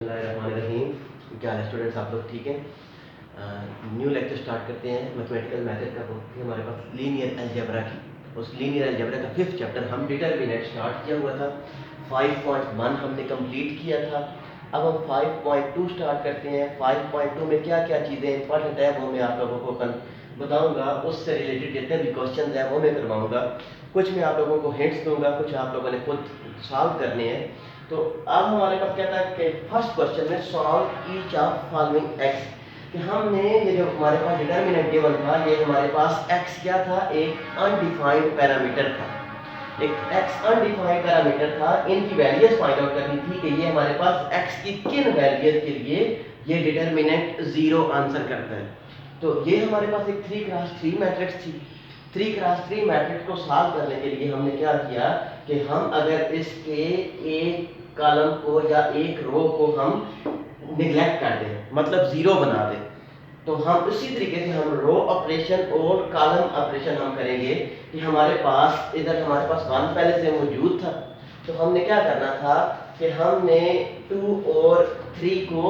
बिस्मिल्लाहिर्रहमानिर्रहीम। क्या हाल है स्टूडेंट्स, आप लोग ठीक हैं? न्यू लेक्चर स्टार्ट करते हैं मैथमेटिकल मेथड का। बुक थी हमारे पास लीनियर अलजेब्रा की। उस लीनियर अलजेब्रा का 5th चैप्टर हम डिटरमिनेंट स्टार्ट किया हुआ था। 5.1 हमने कंप्लीट किया था। अब हम 5.2 स्टार्ट करते हैं। 5.2 में क्या क्या चीज़ें इंपॉर्टेंट है वो मैं आप लोगों को बताऊंगा। उससे रिलेटेड जितने भी क्वेश्चन हैं वो मैं करवाऊंगा। कुछ मैं आप लोगों को हिंट्स दूंगा, कुछ आप लोगों ने खुद सॉल्व करने हैं। तो अब हमारे पास क्या था कि फर्स्ट क्वेश्चन में solve each of following x, कि हमने ये जो हमारे पास डिटरमिनेंट गिवन था, ये हमारे पास एक्स क्या था, एक अनडिफाइंड पैरामीटर था। एक एक्स अनडिफाइंड पैरामीटर था। इनकी वैल्यूज फाइंड आउट करनी थी कि ये हमारे पास एक्स की किन वैल्यूज के लिए ये डिटरमिनेंट 0 आंसर करता है। तो ये हमारे पास एक 3x3 मैट्रिक्स थी। 3x3 मैट्रिक्स को सॉल्व करने के लिए हमने क्या किया कि हम अगर इसके एक कॉलम को या एक रो को हम निगलेक्ट कर दें, मतलब 0 बना दें, तो हम उसी तरीके से हम रो ऑपरेशन और कॉलम ऑपरेशन हम करेंगे कि हमारे पास इधर हमारे पास 1 पहले से मौजूद था। तो हमने क्या करना था कि हमने 2 और 3 को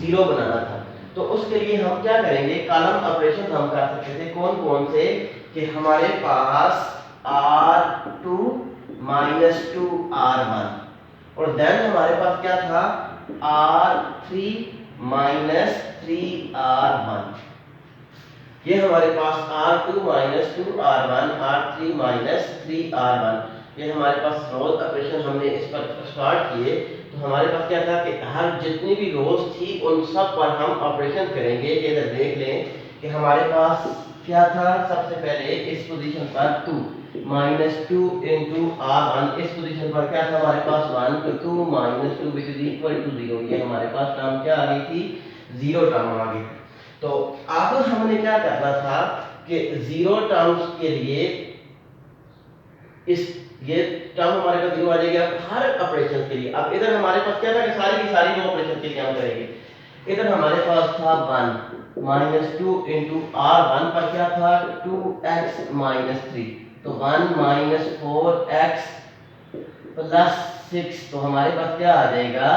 0 बनाना था। तो उसके लिए हम क्या करेंगे, कॉलम ऑपरेशन हम कर सकते थे। कौन कौन से, कि हमारे पास R2 -2 R1, और देन हमारे पास क्या था R3 -3 R1। ये हमारे पास R2 -2 R1, R3 -3 R1, ये हमारे पास रोज ऑपरेशन हमने इस पर स्टार्ट किए। तो हमारे पास क्या था कि हर जितनी भी रोज थी उन सब पर हम ऑपरेशन करेंगे। इधर देख लें कि हमारे पास क्या था, सबसे पहले इस पोजीशन पर 2 -2 into R1, इस पोजीशन पर क्या था हमारे पास 1 तो 2 -2 which is equal to 0। ये हमारे पास टर्म क्या आ गई थी, 0 टर्म आ गई। तो अब हमने क्या करना था कि 0 टर्म्स के लिए इस ये टर्म हमारे पास 0 आ जाएगा हर ऑपरेशन के लिए। अब इधर हमारे पास क्या था कि सारी की सारी दो ऑपरेशन के लिए हम करेंगे। इधर हमारे पास था 1 -2 into R1 पर क्या था 2x -3, तो 1 -4x + 6, तो हमारे पास क्या आ जाएगा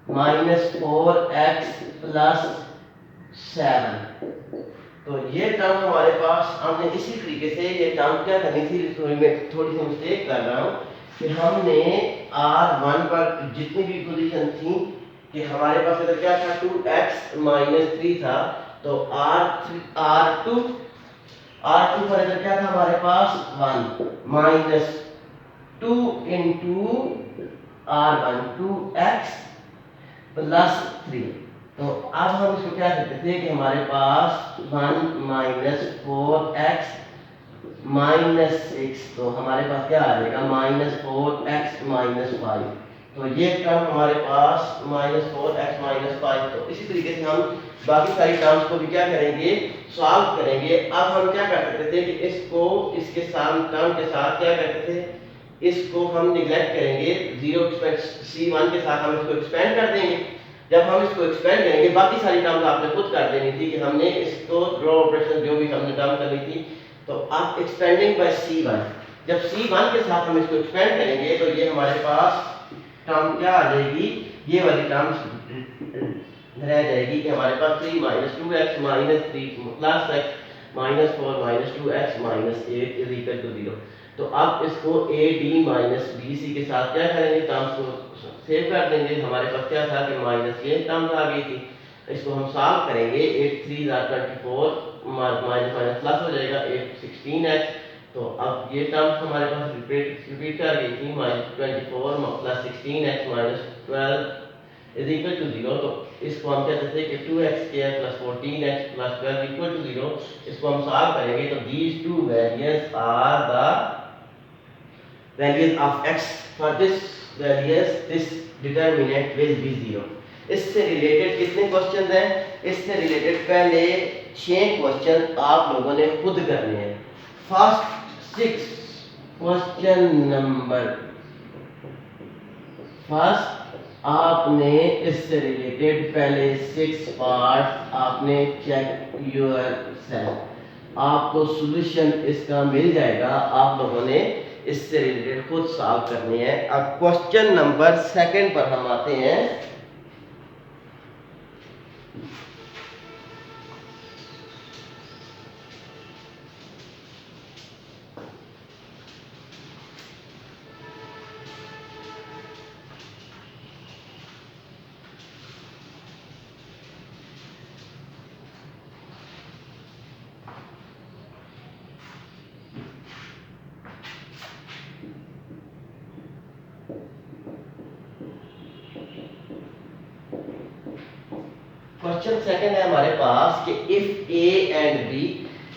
-4x + 7। तो ये टर्म हमारे पास हमने इसी तरीके से ये टर्म क्या करनी थी, मैं थोड़ी सी मिस्टेक कर रहा हूँ कि हमने R1 पर जितनी भी पोजीशन थी कि हमारे पास इधर क्या था 2x -3 था, तो R2 पर इधर क्या था हमारे पास 1 -2 into R1 2x + 3। तो अब हम इसको क्या करते थे कि हमारे पास 1 -4x -6, तो हमारे पास क्या आ जाएगा -4x -5। तो ये टर्म हमारे पास -4x -5। तो इसी तरीके से हम बाकी सारी टर्म्स को भी क्या करेंगे, सॉल्व करेंगे। अब हम क्या कर सकते थे कि इसको इसके साथ टर्म के साथ क्या करते थे, इसको हम निगलेक्ट करेंगे। 0 C1 के साथ हम इसको एक्सपेंड कर देंगे। जब हम इसको एक्सपेंड करेंगे बाकी सारी टर्म्स आपने खुद कर देनी थी कि हमने इसको ड्रॉ ऑपरेशन जो भी हमने टर्म करनी थी। तो अब एक्सपेंडिंग बाय C1, जब C1 के साथ हम इसको एक्सपेंड करेंगे तो ये हमारे पास टर्म क्या आ जाएगी, ये वाली टर्म रह जाएगी कि हमारे पास 3 -2x -3 + x -4 -2x -8 = 0। तो अब इसको AD -BC के साथ क्या करेंगे, टर्म्स को सेव कर देंगे। हमारे पास क्या था कि माइनस ये टर्म्स आ गई थी। इसको हम सॉल्व करेंगे, 8 3 24 माइनस प्लस हो जाएगा 8 16x। तो अब ये टर्म्स हमारे पास रिपीट कर गई थी, -24 + 16x -12 = 0। तो इसको हम कहते थे कि 2x² + 14x + 12 = 0। इसको हम सॉल्व करेंगे तो these two values are the values of x, for this values this determinant will be 0। इससे रिलेटेड कितने क्वेश्चन हैं, इससे रिलेटेड पहले 6 क्वेश्चन आप लोगों ने खुद करने हैं। फर्स्ट 6 क्वेश्चन नंबर फर्स्ट आपने इससे रिलेटेड पहले 6 पार्ट आपने चेक योरसेल्फ, आपको सॉल्यूशन इसका मिल जाएगा। आप लोगों ने इससे रिलेटेड खुद सॉल्व करनी है। अब क्वेश्चन नंबर 2 पर हम आते हैं। क्वेश्चन सेकंड है हमारे पास कि इफ ए एंड बी,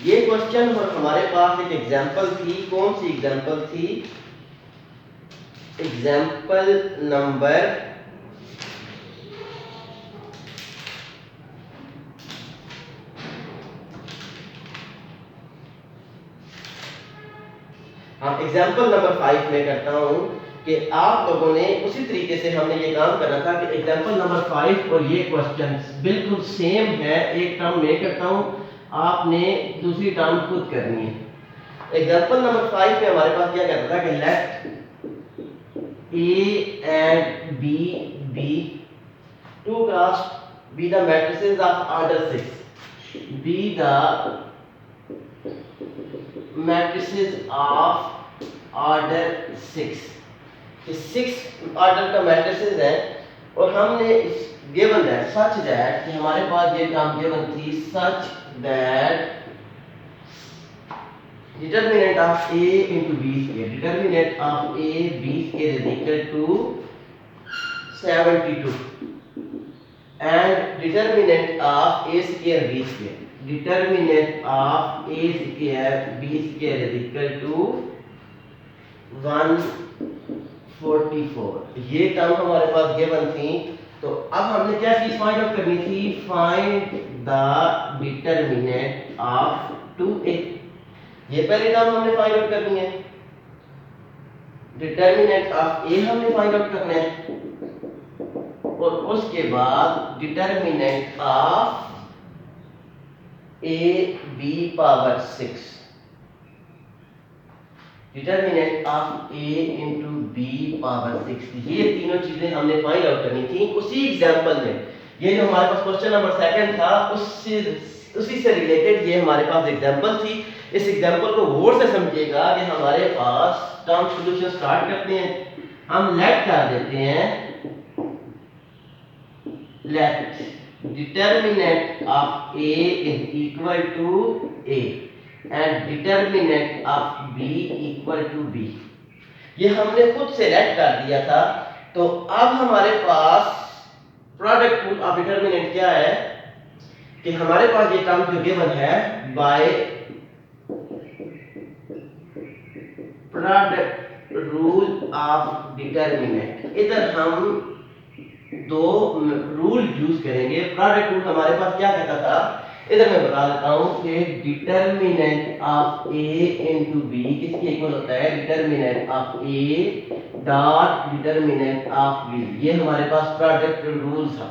ये क्वेश्चन हमारे पास एक एग्जांपल थी। कौन सी एग्जांपल थी? एग्जांपल नंबर एग्जांपल नंबर 5 में करता हूं कि आप लोगों ने उसी तरीके से हमने ये काम करना था कि एग्जांपल नंबर 5 और ये क्वेश्चंस बिल्कुल सेम है। एक टर्म मैं करता हूं, आपने दूसरी टर्म खुद करनी है। एग्जांपल नंबर 5 में हमारे पास क्या कहता था कि late A and B be two cross be the matrices of order 6, be the matrices of order 6। ये 6 ऑर्डर का मैट्रिसेस है और हमने इस गिवन दैट सच दैट कि हमारे पास ये काम गिवन थी such that determinant of A into B square, determinant of A B square is equal to 72 and determinant of A square B square, determinant of A square B square is equal to 144। ये term हमारे पास given थी। तो अब हमने क्या चीज find out करनी थी? Find the determinant of 2A। ये पहली टर्म हमने फाइंड आउट करनी है। डिटरमिनेंट ऑफ ए हमने फाइंड आउट करना है और उसके बाद determinant of A B power 6, determinant of A into B power 6। ये तीनों चीजें हमने फाइंड आउट करनी थी उसी एग्जांपल में। ये जो हमारे पास क्वेश्चन नंबर सेकंड था उसी से रिलेटेड ये हमारे पास एग्जांपल थी। इस एग्जांपल को गौर से समझिएगा कि हमारे पास टर्म सॉल्यूशन स्टार्ट करते हैं। हम लेट कर देते हैं let determinant of A is equal to A and determinant of B equal to B. ये हमने खुद से लेट कर दिया था। तो अब हमारे पास प्रोडक्ट रूल ऑफ डिटरमिनेंट क्या है कि हमारे पास ये टर्म जो गिवन है bye product rule of determinant, इधर हम दो रूल यूज करेंगे। प्रोडक्ट रूल हमारे पास क्या कहता था, इधर मैं बता देता हूं कि determinant of A into B किसके इक्वल होता है? Determinant of A dot determinant of B. ये हमारे पास प्रोडक्ट रूल था।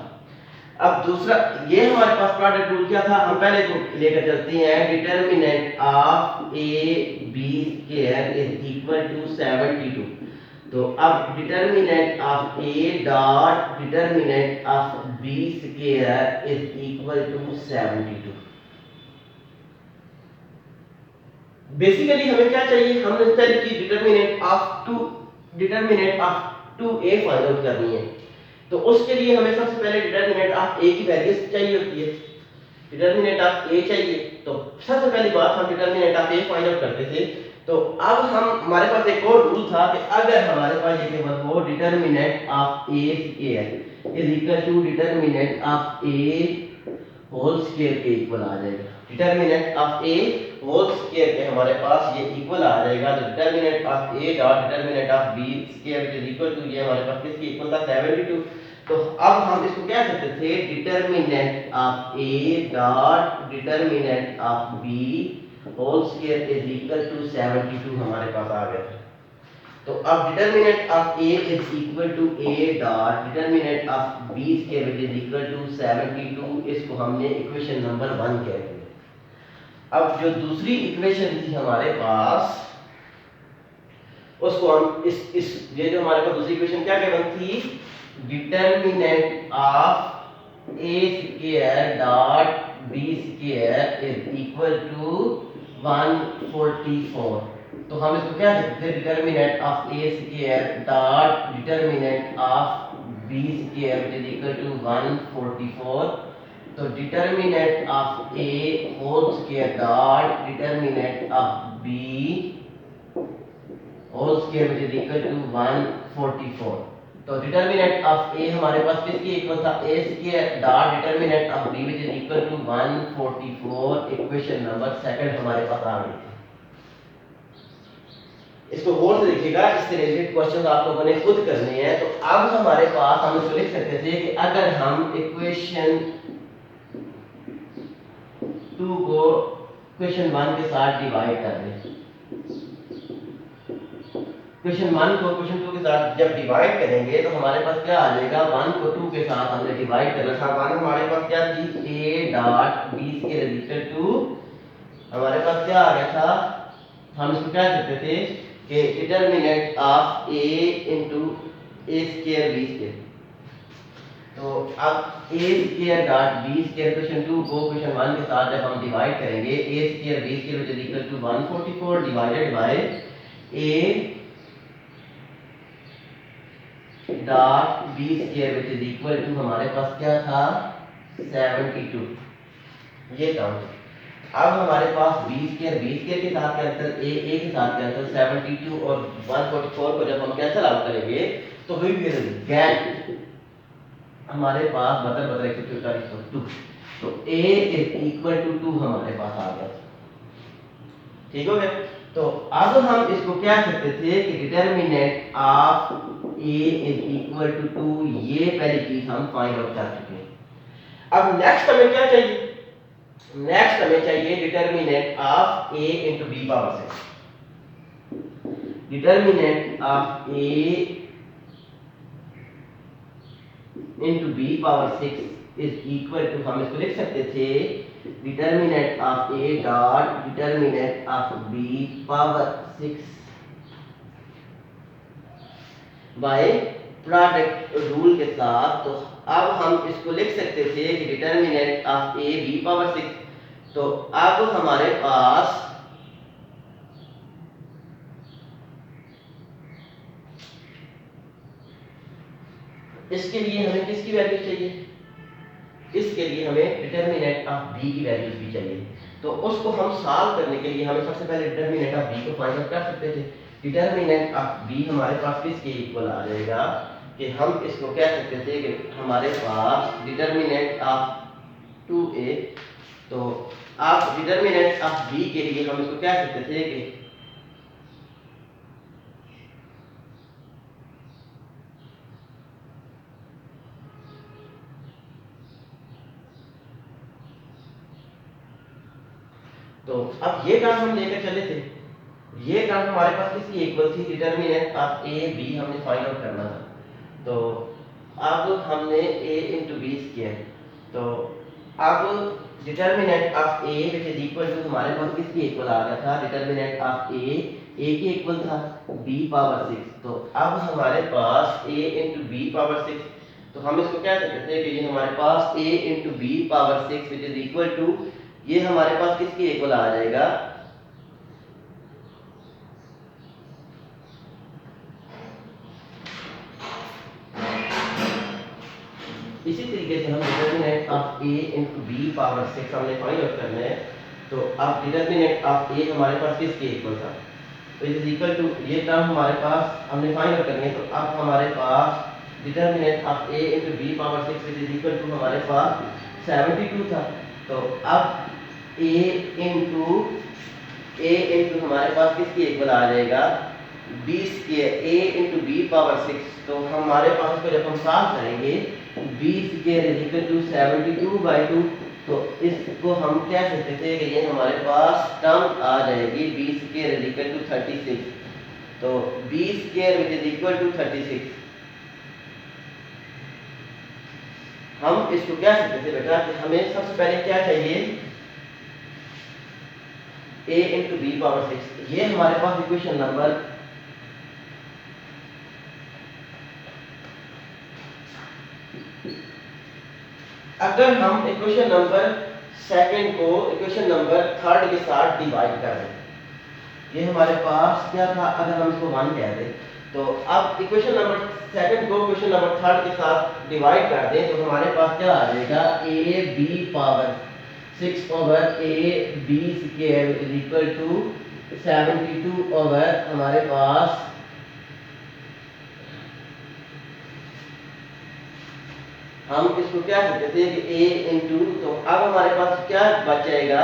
अब दूसरा ये हमारे पास प्रोडक्ट रूल क्या था, हम पहले तो लेकर चलते हैं। Determinant of A B square is equal to 72। तो अब determinant of A dot determinant of B square is equal to 72। Basically हमें क्या चाहिए? हमने पहले की determinant of 2a find out करनी है। तो उसके लिए हमें सबसे पहले डिटरमिनेंट ऑफ a की वैल्यू चाहिए होती है। डिटरमिनेंट ऑफ a चाहिए तो सबसे पहली बात हम determinant of a find out करते थे। तो अब हमारे पास एक और रूल था कि अगर हमारे पास ये गिवन हो determinant of a square is equal to determinant of a whole square के इक्वल आ जाएगा। Determinant of a whole square के हमारे पास ये इक्वल आ जाएगा। तो determinant of a dot determinant of b square is equal to ये हमारे पास किसके इक्वल था? 72। तो अब हम इसको क्या करते थे? Determinant of a dot determinant of b whole square is equal to 72 हमारे पास आ गया। तो अब determinant of a is equal to a dot determinant of b square is equal to 72। इसको हमने इक्वेशन नंबर 1 कह दिया। अब जो दूसरी इक्वेशन थी हमारे पास उसको हम इस ये जो हमारे पास दूसरी इक्वेशन क्या कहती थी? Determinant of a square dot b square is equal to 144। तो हम इसको क्या लिखते हैं, determinant of a square dot determinant of b square which is equal to 144। तो determinant of a whole square dot determinant of b whole square which is equal to 144। तो determinant of a हमारे पास किसके equal था, a square dot determinant of b which is equal to 144। Equation number second हमारे पास आ गई थी। इसको गौर से देखिएगा, इससे रिलेटेड क्वेश्चन आप लोगों ने खुद करने हैं। तो अब हमारे पास हम इसको लिख सकते थे कि अगर हम इक्वेशन 2 को इक्वेशन 1 के साथ डिवाइड कर दें, क्वेश्चन 1 को क्वेश्चन 2 के साथ जब डिवाइड करेंगे तो हमारे पास क्या आ जाएगा, 1 को 2 के साथ हमने डिवाइड करना था। 1 हमारे पास क्या थी, a dot b square equal to, हमारे पास क्या आ गया था, हम इसको क्या कहते थे कि determinant of a into a square b square. तो अब a square dot b square question 2 को क्वेश्चन 1 के साथ जब हम डिवाइड करेंगे, a square b square which is equal to 144 divided by a dot b square which is equal to, हमारे पास क्या था 72। ये टर्म अब हमारे पास b स्क्वायर के साथ कैंसिल, a के साथ कैंसिल, 72 और 144 को जब हम कैंसिल आउट करेंगे तो वी विल गेट हमारे पास बदल 144 2। तो a इज इक्वल टू 2 हमारे पास आ गया। ठीक हो गया। तो अब हम इसको क्या कहते थे कि determinant of a is equal to 2। ये पहली चीज हम फाइंड आउट कर चुके हैं। अब नेक्स्ट हमें क्या चाहिए, नेक्स्ट हमें चाहिए determinant of a into b power 6। Determinant of a into b power 6 is equal to, हम इसको लिख सकते थे determinant of a dot determinant of b power 6 by product rule के साथ। तो अब हम इसको लिख सकते थे कि determinant of a b power 6। तो अब हमारे पास इसके लिए हमें किसकी वैल्यू चाहिए, इसके लिए हमें डिटर्मिनेंट ऑफ b की वैल्यूज भी चाहिए। तो उसको हम सॉल्व करने के लिए हमें सबसे पहले डिटर्मिनेंट ऑफ b को फाइंड आउट कर सकते थे। डिटर्मिनेंट ऑफ b हमारे पास किसके इक्वल आ जाएगा कि हम इसको कह सकते थे कि हमारे पास डिटर्मिनेंट ऑफ 2a। तो आप डिटर्मिनेंट ऑफ b के लिए हम इसको कह सकते थे कि तो अब ये टर्म हम लेकर चले थे, ये टर्म हमारे पास किसकी इक्वल थी, डिटर्मिनेंट ऑफ a b हमने फाइंड आउट करना था। तो अब हमने a इंटू बी स्क्वायर, तो अब determinant of a which is equal to हमारे पास किसकी इक्वल आ गया था, डिटर्मिनेंट ऑफ a के इक्वल था b पावर 6। तो अब हमारे पास a इंटू बी पावर 6, तो हम इसको क्या कहते हैं कि ये हमारे पास a into B power 6 which is equal to, ये हमारे पास किसकी इक्वल आ जाएगा, इसी तरीके से हम determinant of a into B power 6 हमने फाइंड आउट करना है। तो अब डिटर्मिनेंट ऑफ a हमारे पास किसके इक्वल था, तो इट इज इक्वल टू, ये टर्म हमारे पास हमने फाइंड आउट करनी है। तो अब हमारे पास determinant of a into B power 6 which is equal to हमारे पास 72 था। तो अब a इंटू हमारे पास किसकी इक्वल आ जाएगा, b square a into B power 6। तो हमारे पास इसको जब हम सॉल्व करेंगे b square is equal to 72/2। तो इसको हम कह सकते थे कि ये हमारे पास टर्म आ जाएगी b square is equal to 36। तो b square which is equal to 36, हम इसको क्या सकते थे बेटा कि हमें सबसे पहले क्या चाहिए, a इंटू बी पावर 6। ये हमारे पास इक्वेशन नंबर अगर हम इक्वेशन नंबर सेकंड को इक्वेशन नंबर थर्ड के साथ डिवाइड कर दें, ये हमारे पास क्या था, अगर हम इसको 1 कह दें, तो अब इक्वेशन नंबर सेकंड को इक्वेशन नंबर थर्ड के साथ डिवाइड कर दें तो हमारे पास क्या आ जाएगा, A B power 6 over A B square is equal to 72 over हमारे पास हम इसको क्या कहते थे कि a इंटू, तो अब हमारे पास क्या बच जाएगा,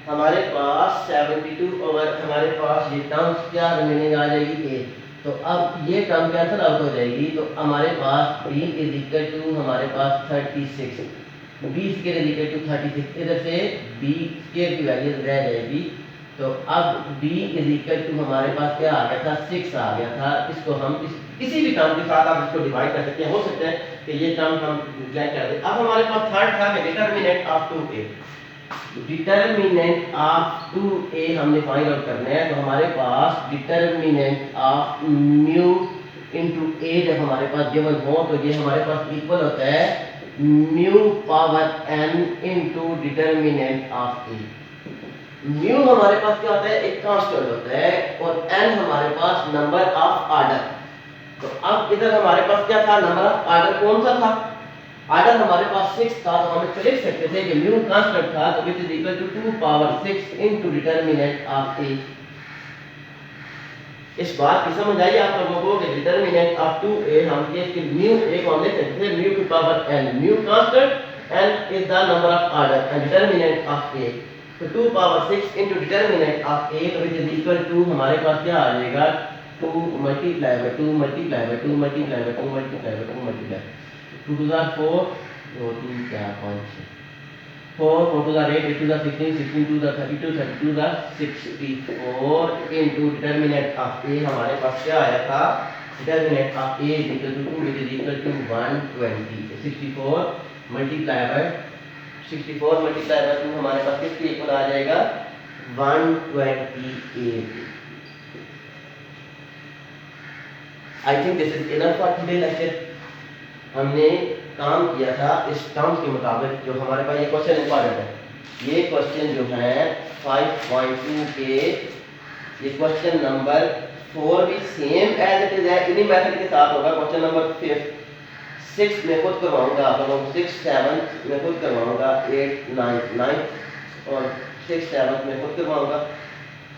हमारे पास 72 ओवर हमारे पास ये टर्म्स क्या रिमेनिंग आ जाएगी a, तो अब ये टर्म कैंसिल आउट हो जाएगी, तो हमारे पास b इज इक्वल टू हमारे पास 36, b square is equal to 36, इधर से b स्क्वायर की वैल्यू रह जाएगी, तो अब b इज इक्वल टू हमारे पास क्या आ गया था, 6 आ गया था। इसको हम किसी भी टर्म के साथ आप इसको डिवाइड कर सकते हैं, हो सकता है कि ये टर्म हम नेग्लेक्ट कर दें। अब हमारे पास थर्ड था कि determinant of 2a, determinant of 2a हमने फाइंड आउट करना है, तो हमारे पास determinant of mu into a जब हमारे पास गिवन हो तो ये हमारे पास इक्वल होता है mu power n into determinant of a। Mu हमारे पास क्या होता है, एक कांस्टेंट होता है, और n हमारे पास नंबर ऑफ ऑर्डर। तो अब इधर हमारे पास क्या था, नंबर ऑफ ऑर्डर कौन सा था, ऑर्डर हमारे पास 6 था, तो हम इसको लिख सकते थे कि म्यू कांस्टेंट था, तो which is equal to 2 power 6 into determinant of a। इस बात की समझ आई आप लोगों को कि डिटरमिनेंट ऑफ 2a हम इसके म्यू a को हम लिख सकते थे म्यू की power n, mu constant, n is the number of order and determinant of a, तो 2 power 6 into determinant of a, तो विच इज इक्वल टू हमारे पास क्या आ जाएगा, 2 multiply by 2 multiply by 2 multiply by 2 multiply by 2 multiply 2 to the 4 2 3 4 5 6 4 4 to the 8 8 to the 16 16 to the 32 32 to the 64 into determinant of a हमारे पास क्या आया था, determinant of a is equal to 2 which is equal to 120, 64 multiply by 64 multiply by 2 हमारे पास किसके equal आ जाएगा, 128। आई think this is enough for today lecture. हमने काम किया था इस टर्म्स के मुताबिक, जो हमारे पास ये क्वेश्चन इंपॉर्टेंट है, ये क्वेश्चन जो है 5.2 के ये क्वेश्चन नंबर 4 भी सेम एज इट इज है, इन्हीं मेथड के साथ होगा। क्वेश्चन नंबर 5 6 में खुद करवाऊंगा आप लोगों को, 6 7 में खुद करवाऊंगा, 8 9 9 और 6 7 में खुद करवाऊंगा।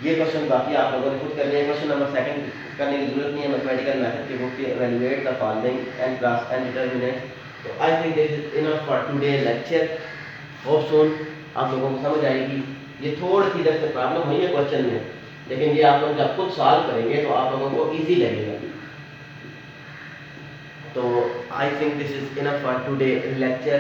ये क्वेश्चन बाकी आप लोगों ने खुद करने हैं। क्वेश्चन नंबर सेकंड करने की जरूरत नहीं है, मैथमेटिकल मेथड के बुक के evaluate the following and class and determinant. तो I think this is enough for today lecture. Hope soon आप लोगों को समझ आएगी। ये थोड़ी सी इधर से प्रॉब्लम हुई है क्वेश्चन में, लेकिन ये आप लोग जब खुद सॉल्व करेंगे तो आप लोगों को ईजी लगेगा। तो I think this is enough for today lecture.